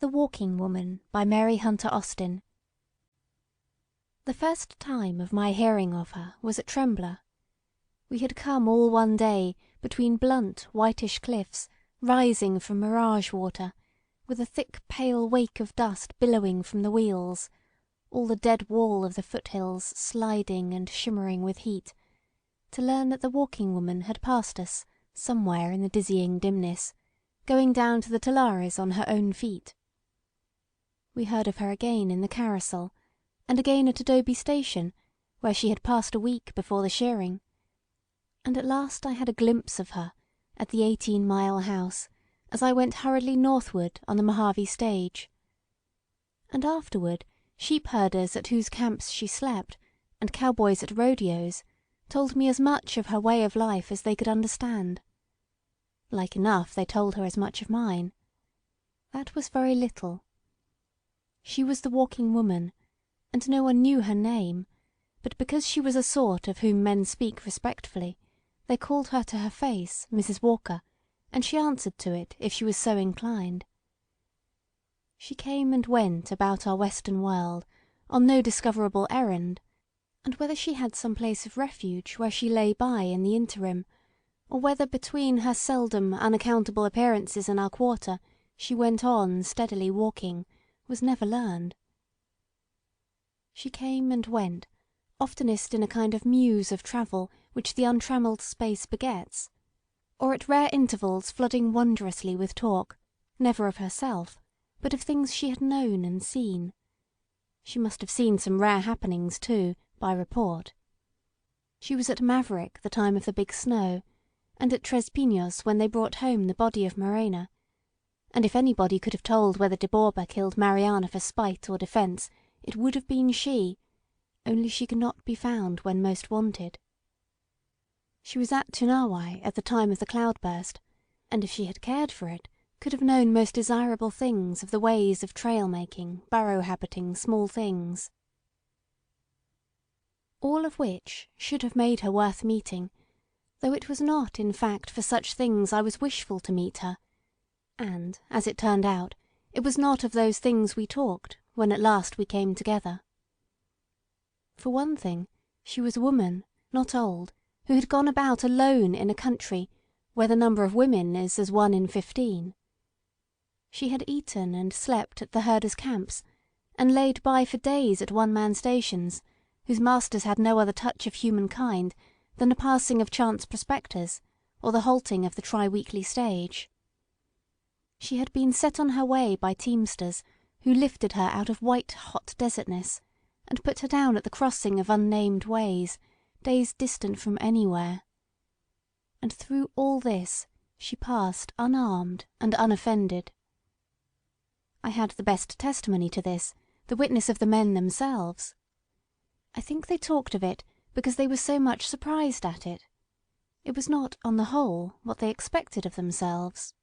The Walking Woman by Mary Hunter Austin. The first time of my hearing of her was at Trembler. We had come all one day between blunt whitish cliffs rising from mirage water, with a thick pale wake of dust billowing from the wheels, all the dead wall of the foothills sliding and shimmering with heat, to learn that the Walking Woman had passed us somewhere in the dizzying dimness, going down to the Talares on her own feet. We heard of her again in the carousel, and again at Adobe Station, where she had passed a week before the shearing. And at last I had a glimpse of her at the 18-mile house as I went hurriedly northward on the Mojave stage. And afterward sheep-herders at whose camps she slept, and cowboys at rodeos, told me as much of her way of life as they could understand. Like enough they told her as much of mine. That was very little. She was the Walking Woman, and no one knew her name, but because she was a sort of whom men speak respectfully, they called her to her face Mrs. Walker, and she answered to it if she was so inclined. She came and went about our western world on no discoverable errand, and whether she had some place of refuge where she lay by in the interim, or whether between her seldom unaccountable appearances in our quarter she went on steadily walking, was never learned. She came and went, oftenest in a kind of muse of travel which the untrammelled space begets, or at rare intervals flooding wondrously with talk, never of herself, but of things she had known and seen. She must have seen some rare happenings too, by report. She was at Maverick the time of the big snow, and at Tres Pinos when they brought home the body of Morena. And if anybody could have told whether de Borba killed Mariana for spite or defence, it would have been she, only she could not be found when most wanted. She was at Tunawai at the time of the cloudburst, and if she had cared for it, could have known most desirable things of the ways of trail-making, burrow-habiting small things. All of which should have made her worth meeting, though it was not in fact for such things I was wishful to meet her, and, as it turned out, it was not of those things we talked when at last we came together. For one thing, she was a woman, not old, who had gone about alone in a country where the number of women is as 1 in 15. She had eaten and slept at the herders' camps, and laid by for days at one-man stations, whose masters had no other touch of humankind than a passing of chance prospectors, or the halting of the tri-weekly stage. She had been set on her way by teamsters who lifted her out of white-hot desertness and put her down at the crossing of unnamed ways, days distant from anywhere. And through all this she passed unarmed and unoffended. I had the best testimony to this, the witness of the men themselves. I think they talked of it because they were so much surprised at it. It was not, on the whole, what they expected of themselves.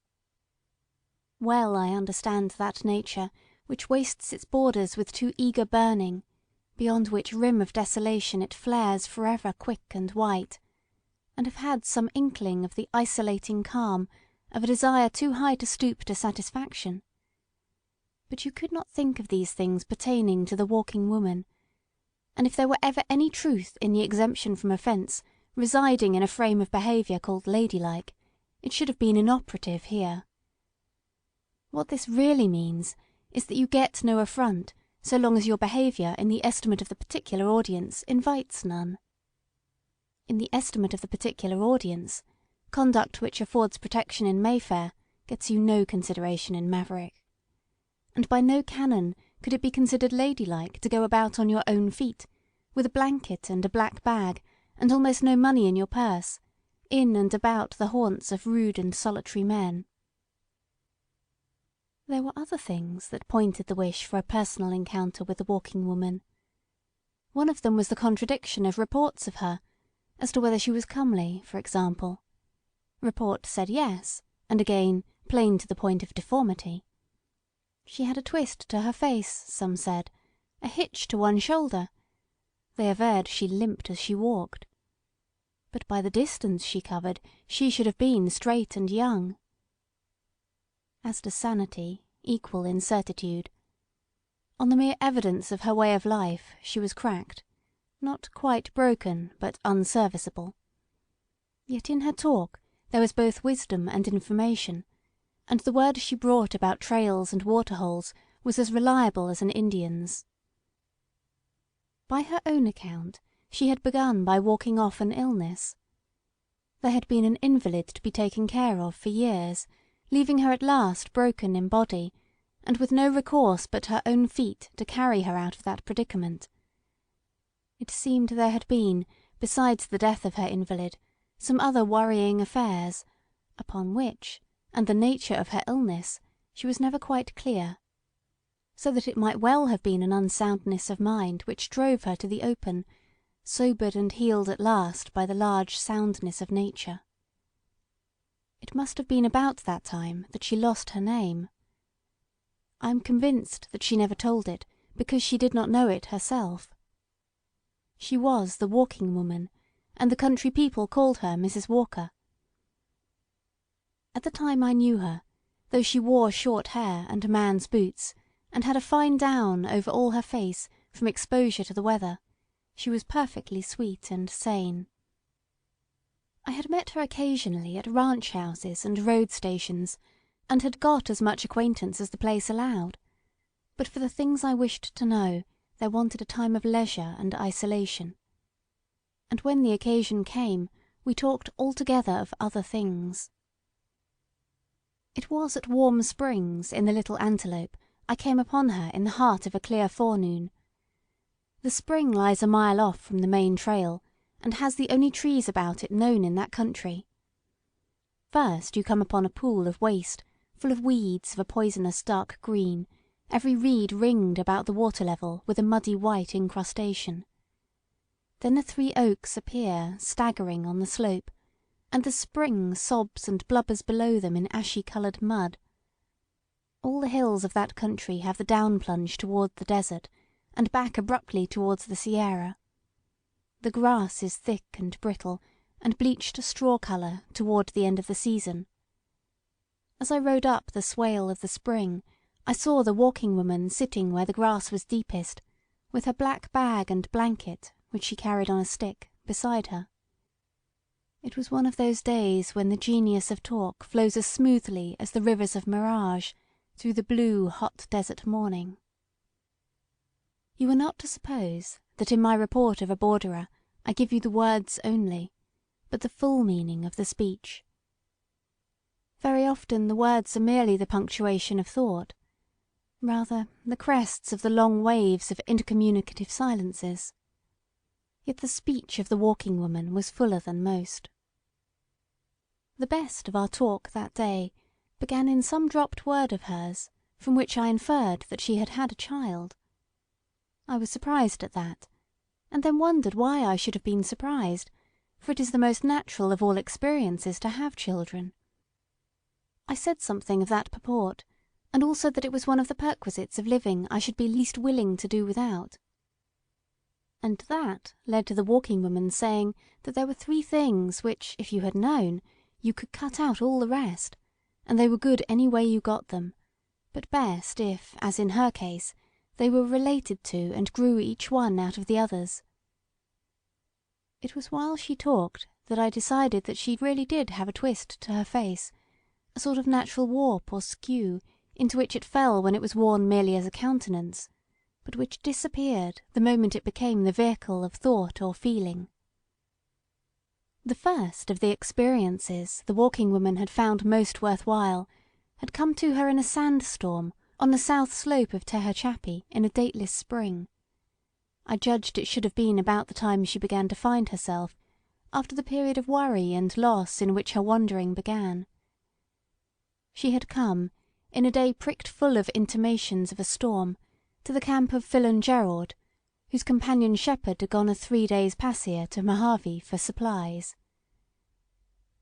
Well I understand that nature which wastes its borders with too eager burning, beyond which rim of desolation it flares forever quick and white, and have had some inkling of the isolating calm of a desire too high to stoop to satisfaction. But you could not think of these things pertaining to the Walking Woman, and if there were ever any truth in the exemption from offence residing in a frame of behaviour called ladylike, it should have been inoperative here. What this really means is that you get no affront so long as your behaviour in the estimate of the particular audience invites none. In the estimate of the particular audience, conduct which affords protection in Mayfair gets you no consideration in Maverick. And by no canon could it be considered ladylike to go about on your own feet, with a blanket and a black bag, and almost no money in your purse, in and about the haunts of rude and solitary men. There were other things that pointed the wish for a personal encounter with the Walking Woman. One of them was the contradiction of reports of her, as to whether she was comely, for example. Report said yes, and again, plain to the point of deformity. She had a twist to her face, some said, a hitch to one shoulder. They averred she limped as she walked. But by the distance she covered, she should have been straight and young. As to sanity, equal in certitude. On the mere evidence of her way of life she was cracked, not quite broken, but unserviceable. Yet in her talk there was both wisdom and information, and the word she brought about trails and waterholes was as reliable as an Indian's. By her own account, she had begun by walking off an illness. There had been an invalid to be taken care of for years, leaving her at last broken in body, and with no recourse but her own feet to carry her out of that predicament. It seemed there had been, besides the death of her invalid, some other worrying affairs, upon which, and the nature of her illness, she was never quite clear, so that it might well have been an unsoundness of mind which drove her to the open, sobered and healed at last by the large soundness of nature. It must have been about that time that she lost her name. I am convinced that she never told it because she did not know it herself. She was the Walking Woman, and the country people called her Mrs. Walker. At the time I knew her, though she wore short hair and a man's boots, and had a fine down over all her face from exposure to the weather, she was perfectly sweet and sane. I had met her occasionally at ranch houses and road stations, and had got as much acquaintance as the place allowed, but for the things I wished to know there wanted a time of leisure and isolation. And when the occasion came, we talked altogether of other things. It was at Warm Springs in the Little Antelope I came upon her in the heart of a clear forenoon. The spring lies a mile off from the main trail, and has the only trees about it known in that country. First you come upon a pool of waste, full of weeds of a poisonous dark green, every reed ringed about the water level with a muddy white incrustation. Then the 3 oaks appear staggering on the slope, and the spring sobs and blubbers below them in ashy-coloured mud. All the hills of that country have the down plunge toward the desert, and back abruptly towards the Sierra. The grass is thick and brittle, and bleached straw colour toward the end of the season. As I rode up the swale of the spring, I saw the Walking Woman sitting where the grass was deepest, with her black bag and blanket, which she carried on a stick, beside her. It was one of those days when the genius of talk flows as smoothly as the rivers of mirage through the blue, hot desert morning. You are not to suppose that in my report of a borderer I give you the words only, but the full meaning of the speech. Very often the words are merely the punctuation of thought, rather the crests of the long waves of intercommunicative silences. Yet the speech of the Walking Woman was fuller than most. The best of our talk that day began in some dropped word of hers, from which I inferred that she had had a child. I was surprised at that, and then wondered why I should have been surprised, for it is the most natural of all experiences to have children. I said something of that purport, and also that it was one of the perquisites of living I should be least willing to do without. And that led to the Walking Woman saying that there were 3 things which, if you had known, you could cut out all the rest, and they were good any way you got them, but best if, as in her case, they were related to and grew each one out of the others. It was while she talked that I decided that she really did have a twist to her face, a sort of natural warp or skew into which it fell when it was worn merely as a countenance, but which disappeared the moment it became the vehicle of thought or feeling. The first of the experiences the Walking Woman had found most worthwhile had come to her in a sandstorm on the south slope of Tehachapi in a dateless spring. I judged it should have been about the time she began to find herself, after the period of worry and loss in which her wandering began. She had come, in a day pricked full of intimations of a storm, to the camp of Phil and Gerald, whose companion shepherd had gone a 3 days' pasear to Mojave for supplies.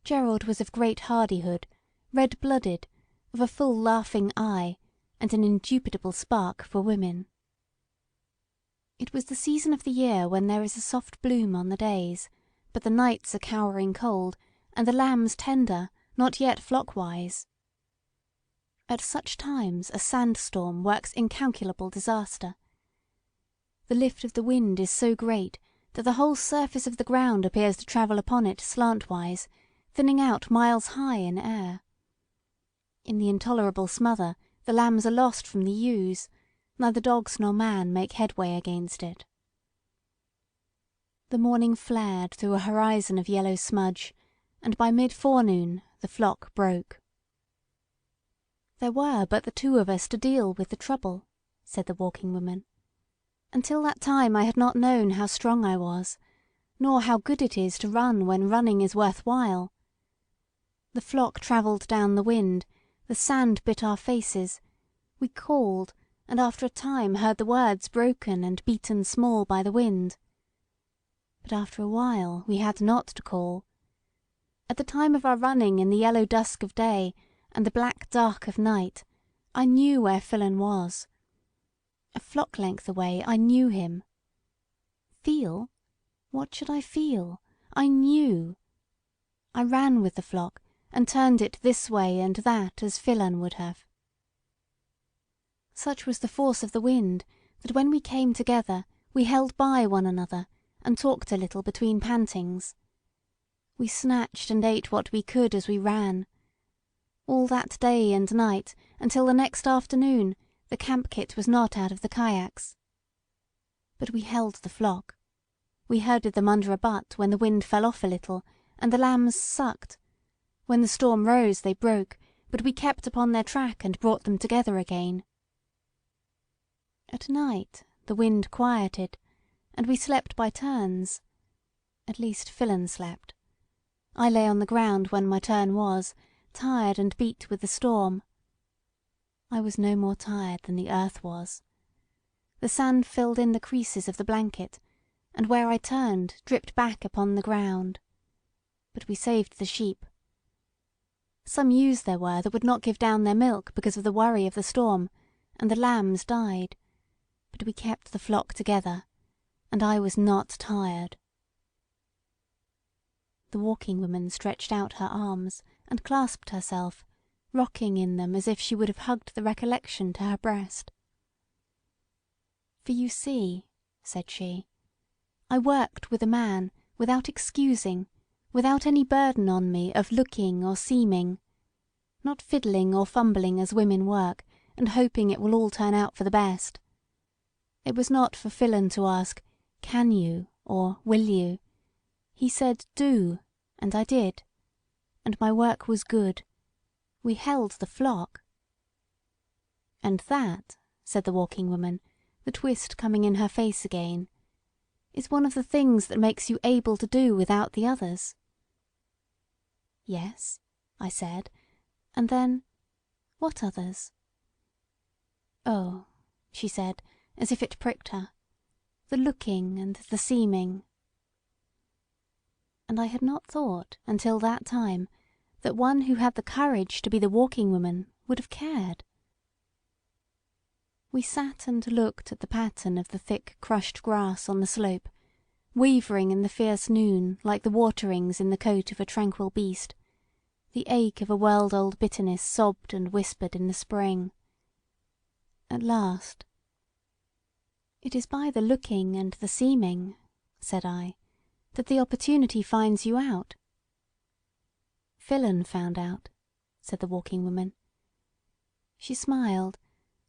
Gerald was of great hardihood, red-blooded, of a full laughing eye, and an indubitable spark for women. It was the season of the year when there is a soft bloom on the days, but the nights are cowering cold, and the lambs tender, not yet flockwise. At such times a sandstorm works incalculable disaster. The lift of the wind is so great that the whole surface of the ground appears to travel upon it slantwise, thinning out miles high in air. In the intolerable smother the lambs are lost from the ewes, neither dogs nor man make headway against it. The morning flared through a horizon of yellow smudge, and by mid-forenoon the flock broke. "There were but the two of us to deal with the trouble," said the Walking Woman. "Until that time I had not known how strong I was, nor how good it is to run when running is worth while. The flock travelled down the wind, the sand bit our faces, we called, and after a time heard the words broken and beaten small by the wind. But after a while we had not to call. At the time of our running in the yellow dusk of day and the black dark of night, I knew where Filon was. A flock length away I knew him. Feel? What should I feel? I knew. I ran with the flock, and turned it this way and that as Filon would have. Such was the force of the wind that when we came together we held by one another and talked a little between pantings. We snatched and ate what we could as we ran. All that day and night, until the next afternoon, the camp kit was not out of the kayaks. But we held the flock. We herded them under a butt when the wind fell off a little, and the lambs sucked. When the storm rose they broke, but we kept upon their track and brought them together again. At night the wind quieted, and we slept by turns. At least Filon slept. I lay on the ground when my turn was, tired and beat with the storm. I was no more tired than the earth was. The sand filled in the creases of the blanket, and where I turned dripped back upon the ground. But we saved the sheep. Some ewes there were that would not give down their milk because of the worry of the storm, and the lambs died. But we kept the flock together, and I was not tired. The Walking Woman stretched out her arms and clasped herself, rocking in them as if she would have hugged the recollection to her breast. "For you see," said she, "I worked with a man without excusing, without any burden on me of looking or seeming, not fiddling or fumbling as women work, and hoping it will all turn out for the best. It was not for Filon to ask, 'Can you?' or 'Will you?' He said, 'Do,' and I did. And my work was good. We held the flock." "And that," said the Walking Woman, the twist coming in her face again, "is one of the things that makes you able to do without the others." "Yes," I said, and then, "What others?" "Oh," she said, as if it pricked her, "the looking and the seeming." And I had not thought until that time that one who had the courage to be the Walking Woman would have cared. We sat and looked at the pattern of the thick crushed grass on the slope, wavering in the fierce noon like the waterings in the coat of a tranquil beast. The ache of a world-old bitterness sobbed and whispered in the spring. At last, "It is by the looking and the seeming," said I, "that the opportunity finds you out." "Filon found out," said the Walking Woman. She smiled,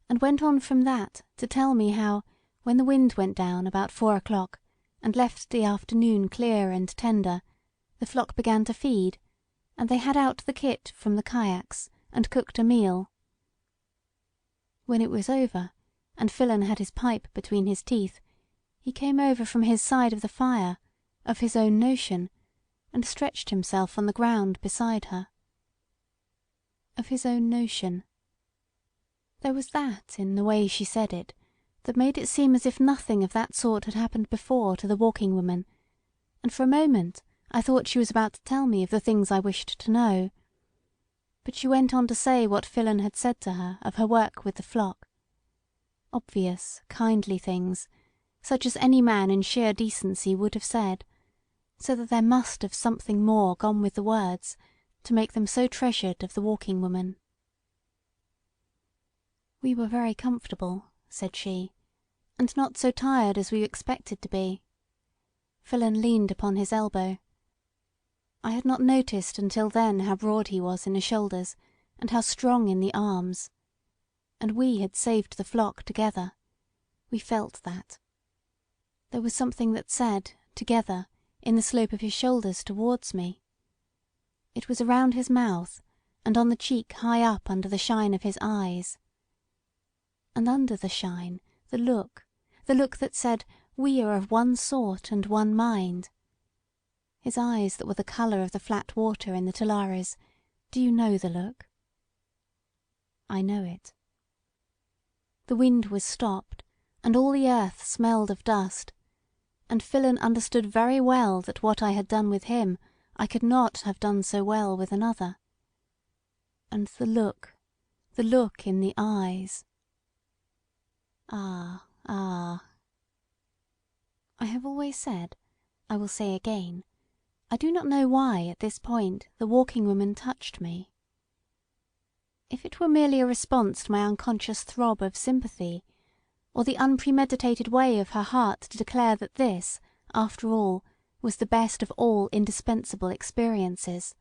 and went on from that to tell me how, when the wind went down about 4 o'clock, and left the afternoon clear and tender, the flock began to feed, and they had out the kit from the kayaks and cooked a meal. When it was over, and Filon had his pipe between his teeth, he came over from his side of the fire, of his own notion, and stretched himself on the ground beside her. Of his own notion. There was that in the way she said it that made it seem as if nothing of that sort had happened before to the Walking Woman, and for a moment I thought she was about to tell me of the things I wished to know. But she went on to say what Filon had said to her of her work with the flock. Obvious, kindly things, such as any man in sheer decency would have said, so that there must have something more gone with the words to make them so treasured of the Walking Woman. "We were very comfortable," said she, "and not so tired as we expected to be." Filon leaned upon his elbow. I had not noticed until then how broad he was in the shoulders and how strong in the arms. And we had saved the flock together. We felt that. There was something that said, together, in the slope of his shoulders towards me. It was around his mouth, and on the cheek high up under the shine of his eyes. And under the shine, the look that said, we are of one sort and one mind. His eyes that were the colour of the flat water in the tulares, do you know the look? I know it. The wind was stopped, and all the earth smelled of dust, and Filon understood very well that what I had done with him I could not have done so well with another. And the look in the eyes. Ah, ah. I have always said, I will say again, I do not know why at this point the Walking Woman touched me. If it were merely a response to my unconscious throb of sympathy, or the unpremeditated way of her heart to declare that this, after all, was the best of all indispensable experiences,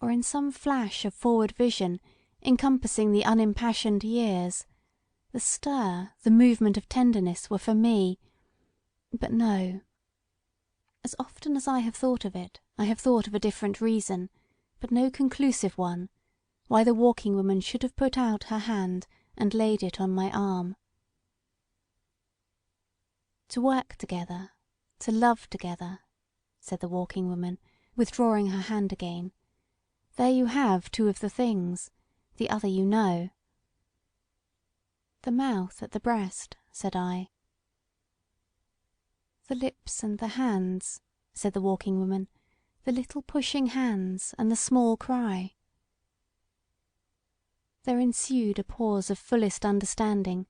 or in some flash of forward vision encompassing the unimpassioned years, the stir, the movement of tenderness were for me. But no. As often as I have thought of it, I have thought of a different reason, but no conclusive one, why the Walking Woman should have put out her hand and laid it on my arm. To work together, to love together, said the Walking Woman, withdrawing her hand again. There you have two of the things, the other you know. The mouth at the breast, said I. The lips and the hands, said the Walking Woman, the little pushing hands and the small cry. There ensued a pause of fullest understanding,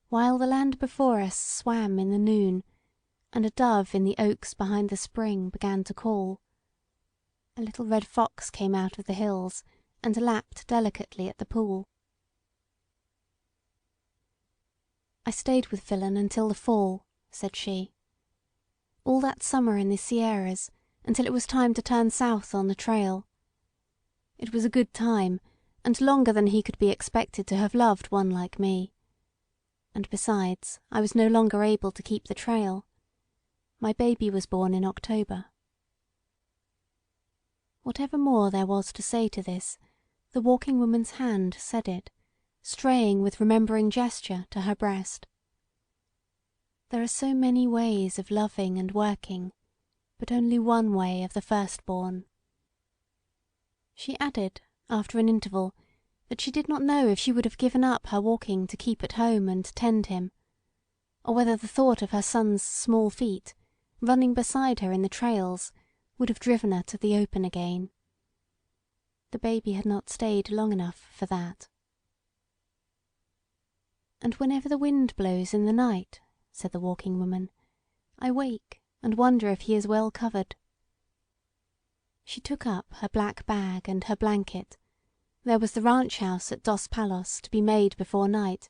while the land before us swam in the noon, and a dove in the oaks behind the spring began to call. A little red fox came out of the hills and lapped delicately at the pool. I stayed with Filon until the fall, said she. All that summer in the Sierras, until it was time to turn south on the trail. It was a good time, and longer than he could be expected to have loved one like me. And besides, I was no longer able to keep the trail. My baby was born in October. Whatever more there was to say to this, the Walking Woman's hand said it, straying with remembering gesture to her breast. There are so many ways of loving and working, but only one way of the firstborn. She added, after an interval, that she did not know if she would have given up her walking to keep at home and tend him, or whether the thought of her son's small feet, running beside her in the trails, would have driven her to the open again. The baby had not stayed long enough for that. And whenever the wind blows in the night, said the Walking Woman, I wake and wonder if he is well covered. She took up her black bag and her blanket. There was the ranch house at Dos Palos to be made before night,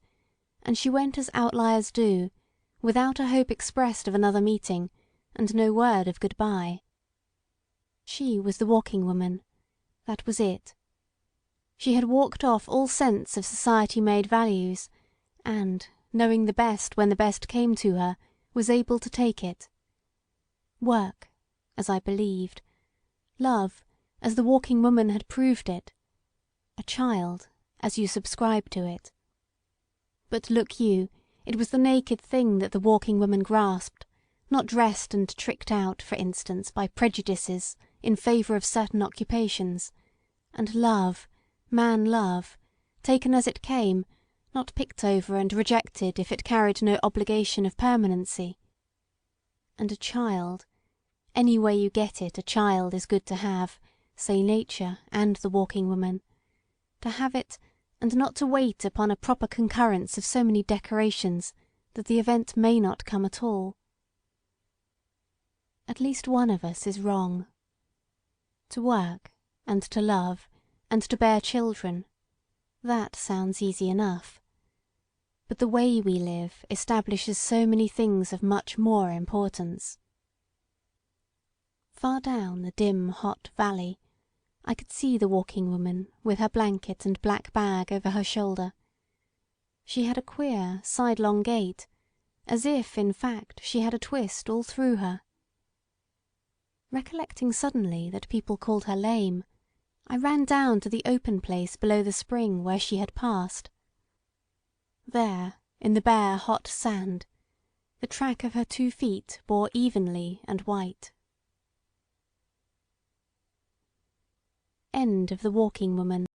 and she went as outliers do, without a hope expressed of another meeting, and no word of good-bye. She was the Walking Woman. That was it. She had walked off all sense of society-made values, and, knowing the best when the best came to her, was able to take it. Work, as I believed. Love, as the Walking Woman had proved it. A child, as you subscribe to it. But look you, it was the naked thing that the Walking Woman grasped, not dressed and tricked out, for instance, by prejudices in favour of certain occupations, and love, man love, taken as it came, not picked over and rejected if it carried no obligation of permanency. And a child, any way you get it, a child is good to have, say nature and the Walking Woman. To have it, and not to wait upon a proper concurrence of so many decorations that the event may not come at all. At least one of us is wrong. To work, and to love, and to bear children, that sounds easy enough. but the way we live establishes so many things of much more importance. Far down the dim, hot valley, I could see the Walking Woman with her blanket and black bag over her shoulder. She had a queer, sidelong gait, as if, in fact, she had a twist all through her. Recollecting suddenly that people called her lame, I ran down to the open place below the spring where she had passed. There, in the bare, hot sand, the track of her 2 feet bore evenly and white. End of The Walking Woman